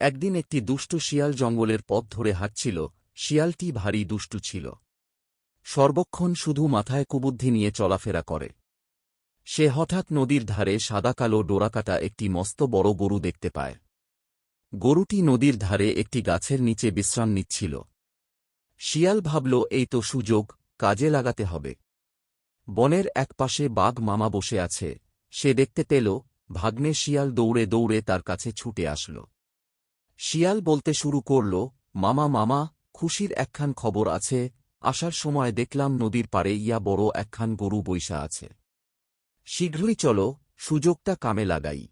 একদিন একটি দুষ্টু শিয়াল জঙ্গলের পথ ধরে হাঁটছিল। শিয়ালটি ভারী দুষ্টু ছিল। সর্বক্ষণ শুধু মাথায় কুবুদ্ধি নিয়ে চলাফেরা করে। সে হঠাৎ নদীর ধারে সাদা-কালো ডোরাকাটা একটি মস্ত বড় গরু দেখতে পায়। গরুটি নদীর ধারে একটি গাছের নিচে বিশ্রাম নিচ্ছিল। শিয়াল ভাবল, এই তো সুযোগ, কাজে লাগাতে হবে। বনের একপাশে বাঘ মামা বসে আছে। সে দেখতে পেল ভাগ্নে শিয়াল দৌড়ে দৌড়ে তার কাছে ছুটে আসল। শিয়াল বলতে শুরু করল, মামা মামা, খুশির একখান খবর আছে। আসার সময় দেখলাম নদীর পাড়ে ইয়া বড় একখান গরু বইসা আছে। শীঘ্রই চলো, সুযোগটা কামে লাগাই।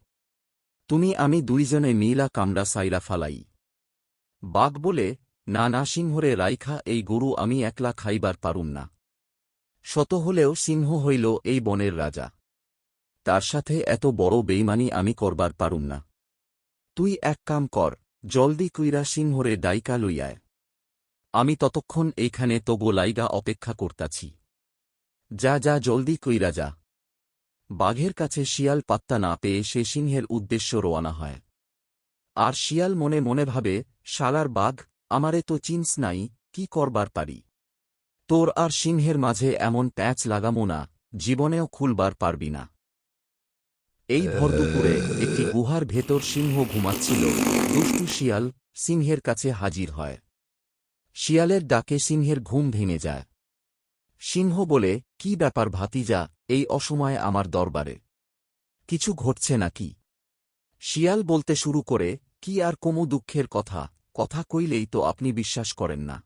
তুমি আমি দুইজনে মিলা কামড়া সাইরা ফালাই। বাঘ বলে, না না, সিংহরে রাইখা এই গরু আমি একলা খাইবার পারুম না। শত হলেও সিংহ হইল এই বনের রাজা। তার সাথে এত বড় বেইমানি আমি করবার পারুম না। তুই এক কাম কর, জলদি কইরা সিংহরে ডাইকা লইয়ায়। আমি ততক্ষণ এইখানে তগো লাইগা অপেক্ষা করতাছি। যা যা, জলদি কইরা যা। বাঘের কাছে শিয়াল পাত্তা না পেয়ে সে সিংহের উদ্দেশ্য রওনা হয়। আর শিয়াল মনে মনে ভাবে, শালার বাঘ, আমারে তো চিনস নাই, কি করবার পারি। তোর আর সিংহের মাঝে এমন প্যাঁচ লাগামো না, জীবনেও খুলবার পারবি না। এই ভরদুপুরে একটি গুহার ভেতর সিংহ ঘুমাচ্ছিল। দুষ্টু শিয়াল সিংহের কাছে হাজির হয়। শিয়ালের ডাকে সিংহের ঘুম ভেঙে যায়। সিংহ বলে, কি ব্যাপার ভাতিজা, এই অসময়ে আমার দরবারে? কিছু ঘটছে নাকি? শিয়াল বলতে শুরু করে, কি আর কমু দুঃখের কথা, কথা কইলেই তো আপনি বিশ্বাস করেন না।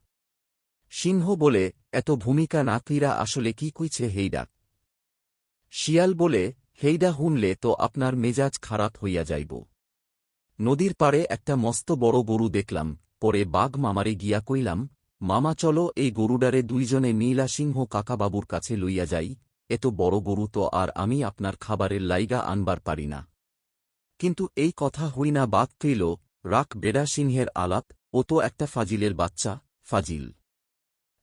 সিংহ বলে, এত ভূমিকা না কইরা আসলে কি কইছে হেইডা? শিয়াল বলে, হেইডা হুনলে তো আপনার মেজাজ খারাপ হইয়া যাইব। নদীর পাড়ে একটা মস্ত বড় গরু দেখলাম, পরে বাঘ মামারে গিয়া কইলাম, মামা চলো এই গরুডারে দুইজনে মিলা সিংহ কাকাবাবুর কাছে লইয়া যাই। এত বড় গরু তো আর আমি আপনার খাবারের লাইগা আনবার পারি না। কিন্তু এই কথা হই না, বাঘ কইল, রাখ বেড়া সিংহের আলাপ, ও তো একটা ফাজিলের বাচ্চা, ফাজিল।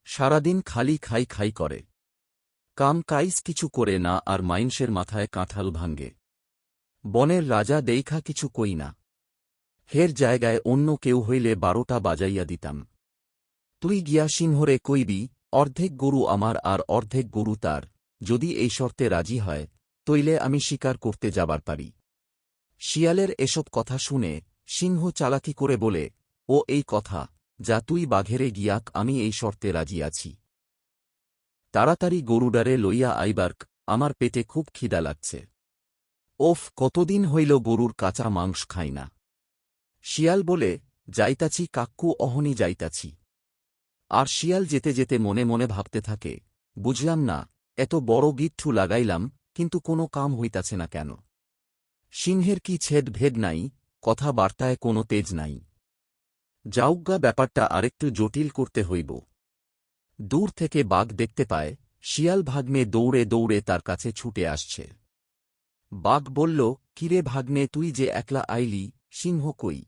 সারাদিন খালি খাই খাই করে, কাম কাইজ কিছু করে না, আর মাইনষের মাথায় কাঁঠাল ভাঙ্গে। বনের রাজা দেইখা কিছু কই না। হের জায়গায় অন্য কেউ হইলে 12টা বাজাইয়া দিতাম। তুই গিয়া সিংহরে কইবি, অর্ধেক গরু আমার আর অর্ধেক গরু তার। যদি এই শর্তে রাজি হয়, তইলে আমি শিকার করতে যাবার পারি। শিয়ালের এসব কথা শুনে সিংহ চালাকি করে বলে, ও এই কথা, যা তুই বাঘেরে গিয়াক, আমি এই শর্তে রাজি আছি। তাড়াতাড়ি গরুডারে লইয়া আইবার্ক, আমার পেটে খুব খিদা লাগছে। ওফ, কতদিন হইল গরুর কাঁচা মাংস খাই না। শিয়াল বলে, যাইতাছি কাক্কু, অহনি যাইতাছি। আর শিয়াল যেতে যেতে মনে মনে ভাবতে থাকে, বুঝলাম না, এত বড় গিট্ঠু লাগাইলাম, কিন্তু কোনো কাম হইতাছে না কেন। সিংহের কি ছেদ ভেদ নাই, কথাবার্তায় কোনো তেজ নাই। যাউগা, ব্যাপারটা আরেকটু জটিল করতে হইব। দূর থেকে বাঘ দেখতে পায় শিয়াল ভাগ্নে দৌড়ে দৌড়ে তার কাছে ছুটে আসছে। বাঘ বলল, কিরে ভাগ্নে, তুই যে একলা আইলি, সিংহ কই?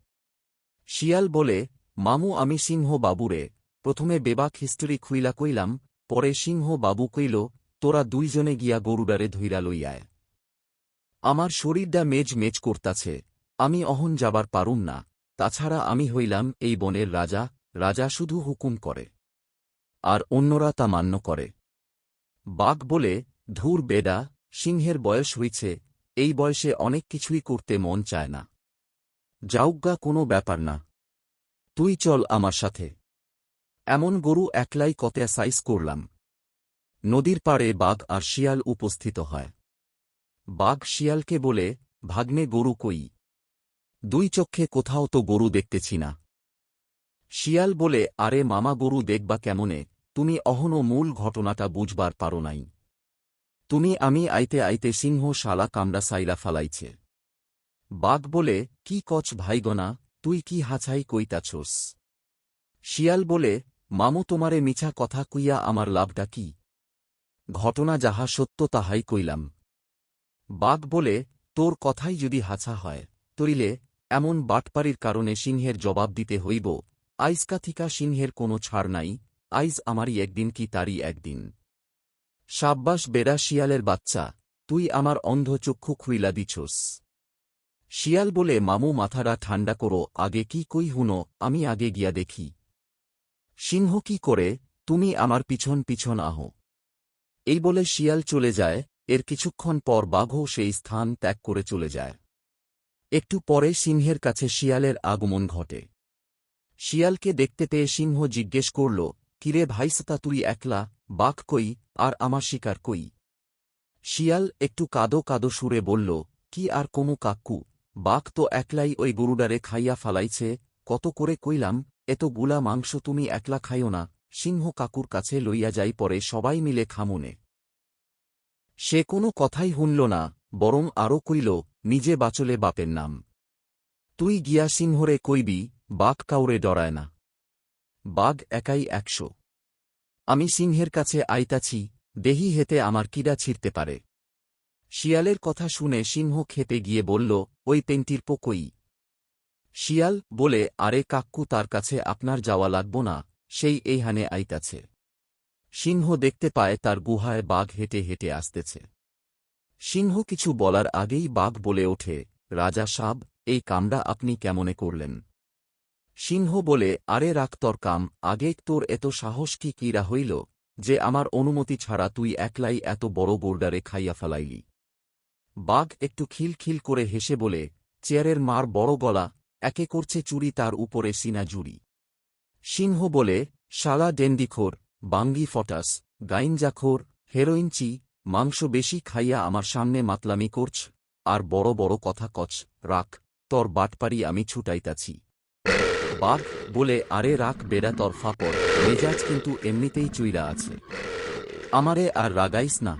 শিয়াল বলে, মামু, আমি সিংহ বাবুরে প্রথমে বেবাক হিস্টোরি খুইলা কইলাম, পরে সিংহ বাবু কইল, তোরা দুইজনে গিয়া গরুডারে ধইরা লইয়ায়। আমার শরীরডা মেজ মেজ করতাছে, আমি অহন যাবার পারুম না। তাছাড়া আমি হইলাম এই বনের রাজা, রাজা শুধু হুকুম করে, আর অন্যরা তা মান্য করে। বাঘ বলে, ধুর বেডা, সিংহের বয়স হইছে, এই বয়সে অনেক কিছুই করতে মন চায় না। যাউগা, কোনো ব্যাপার না, তুই চল আমার সাথে। এমন গরু একলাই কতে সাইজ করলাম। নদীর পাড়ে বাঘ আর শিয়াল উপস্থিত হয়। বাঘ শিয়ালকে বলে, ভাগ্নে, গরু কই? দুই চক্ষে কোথাও তো গরু দেখতেছি না। শিয়াল বলে, আরে মামা, গরু দেখবা কেমনে, তুমি অহনো মূল ঘটনাটা বুঝবার পারো নাই। তুমি আমি আইতে আইতে সিংহ শালা কামড়া সাইরা ফালাইছে। বাঘ বলে, কি কচ ভাইগনা, তুই কি হাছাই কইতাছোস? শিয়াল বলে, মামু, তোমারে মিছা কথা কইয়া আমার লাভটা কি? ঘটনা যাহা সত্য তাহাই কইলাম। বাঘ বলে, তোর কথাই যদি হাছা হয়, তরিলে এমন বাটপাড়ির কারণে সিংহের জবাব দিতে হইব। আইজকা থিকা সিংহের কোনো ছাড় নাই, আইজ আমারই একদিন কি তারই একদিন। সাব্বাস বেড়া শিয়ালের বাচ্চা, তুই আমার অন্ধ চক্ষু খুইলা দিছোস। শিয়াল বলে, মামু মাথাটা ঠান্ডা করো, আগে কি কই হুনো, আমি আগে গিয়া দেখি। সিংহ কি করে, তুমি আমার পিছন পিছন আহো। এই বলে শিয়াল চলে যায়। এর কিছুক্ষণ পর বাঘও সেই স্থান ত্যাগ করে চলে যায়। একটু পরে সিংহের কাছে শিয়ালের আগমন ঘটে। শিয়ালকে দেখতে পেয়ে সিংহ জিজ্ঞেস করল, কিরে ভাইসতা, তুই একলা? বাঘ কই, আর আমার শিকার কই? শিয়াল একটু কাদো কাদো সুরে বলল, কি আর কমু কাক্কু, বাঘ তো একলাই ওই গরুডারে খাইয়া ফালাইছে। কত করে কইলাম, এত গুলা মাংস তুমি একলা খাইও না, সিংহ কাকুর কাছে লইয়া যাই, পরে সবাই মিলে খামুনে। সে কোনো কথাই শুনল না, বরং আরও কইল, নিজে বাঁচলে বাপের নাম। তুই গিয়া সিংহরে কইবি, বাঘ কাউরে ডরায় না। বাঘ একাই 100। আমি সিংহের কাছে আইতাছি, দেহি হেতে আমার কিডা ছিঁড়তে পারে। শিয়ালের কথা শুনে সিংহ খেপে গিয়ে বলল, ওই পেন্টির পোকই। শিয়াল বলে, আরে কাক্কু, তার কাছে আপনার যাওয়া লাগব না, সেই এইহানে আইতাছে। সিংহ দেখতে পায় তার গুহায় বাঘ হেঁটে হেঁটে আসতেছে। সিংহ কিছু বলার আগেই বাঘ বলে ওঠে, রাজা সাব, এই কামটা আপনি কেমনে করলেন? সিংহ বলে, আরে রাখ তোর কাম, আগে তোর এত সাহস কি কিরা হইল, যে আমার অনুমতি ছাড়া তুই একলাই এত বড় বোর্ডারে খাইয়া ফেলাইলি? বাঘ একটু খিলখিল করে হেসে বলে, চেয়ারের মার বড় গলা, একে করছে চুরি, তার উপরে সিনা জুরি। সিংহ বলে, শালা ডেন্ডিখোর, বাঙ্গি ফটাস, গাইনজাখোর, হেরোইনচি, মাংস বেশি খাইয়া আমার সামনে মাতলামি করছ, আর বড় বড় কথা কচ, রাখ, তর বাটপারি আমি ছুটাইতাছি। বাঘ বলে, আরে রাখ বেড়া তর ফাপড়, মেজাজ কিন্তু এমনিতেই চুইরা আছে, আমারে আর রাগাইস না।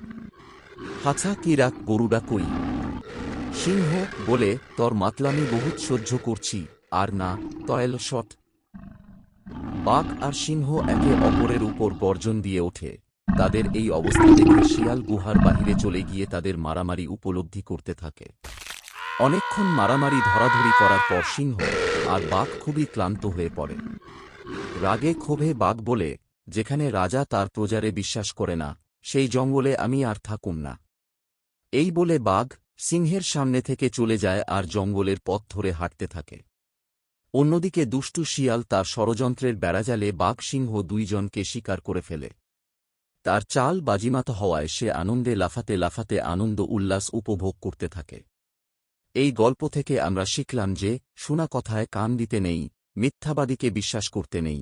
হাছা কি রাখ, গরুডা কই? সিংহ বলে, তর মাতলামি বহুত সহ্য করছি, আর না তয়েল শট। বাঘ আর সিংহ একে অপরের উপর গর্জন দিয়ে ওঠে। তাদের এই অবস্থা দেখে শিয়াল গুহার বাহিরে চলে গিয়ে তাদের মারামারি উপলব্ধি করতে থাকে। অনেকক্ষণ মারামারি ধরাধরি করার পর সিংহ আর বাঘ খুবই ক্লান্ত হয়ে পড়ে। রাগে ক্ষোভে বাঘ বলে, যেখানে রাজা তার প্রজারে বিশ্বাস করে না, সেই জঙ্গলে আমি আর থাকুম না। এই বলে বাঘ সিংহের সামনে থেকে চলে যায় আর জঙ্গলের পথ ধরে হাঁটতে থাকে। অন্যদিকে দুষ্টু শিয়াল তার ষড়যন্ত্রের বেড়াজালে বাঘ সিংহ দুইজনকে শিকার করে ফেলে। তার চাল বাজিমাত হওয়ায় সে আনন্দে লাফাতে লাফাতে আনন্দ উল্লাস উপভোগ করতে থাকে। এই গল্প থেকে আমরা শিখলাম যে, শোনা কথায় কান দিতে নেই, মিথ্যাবাদীকে বিশ্বাস করতে নেই।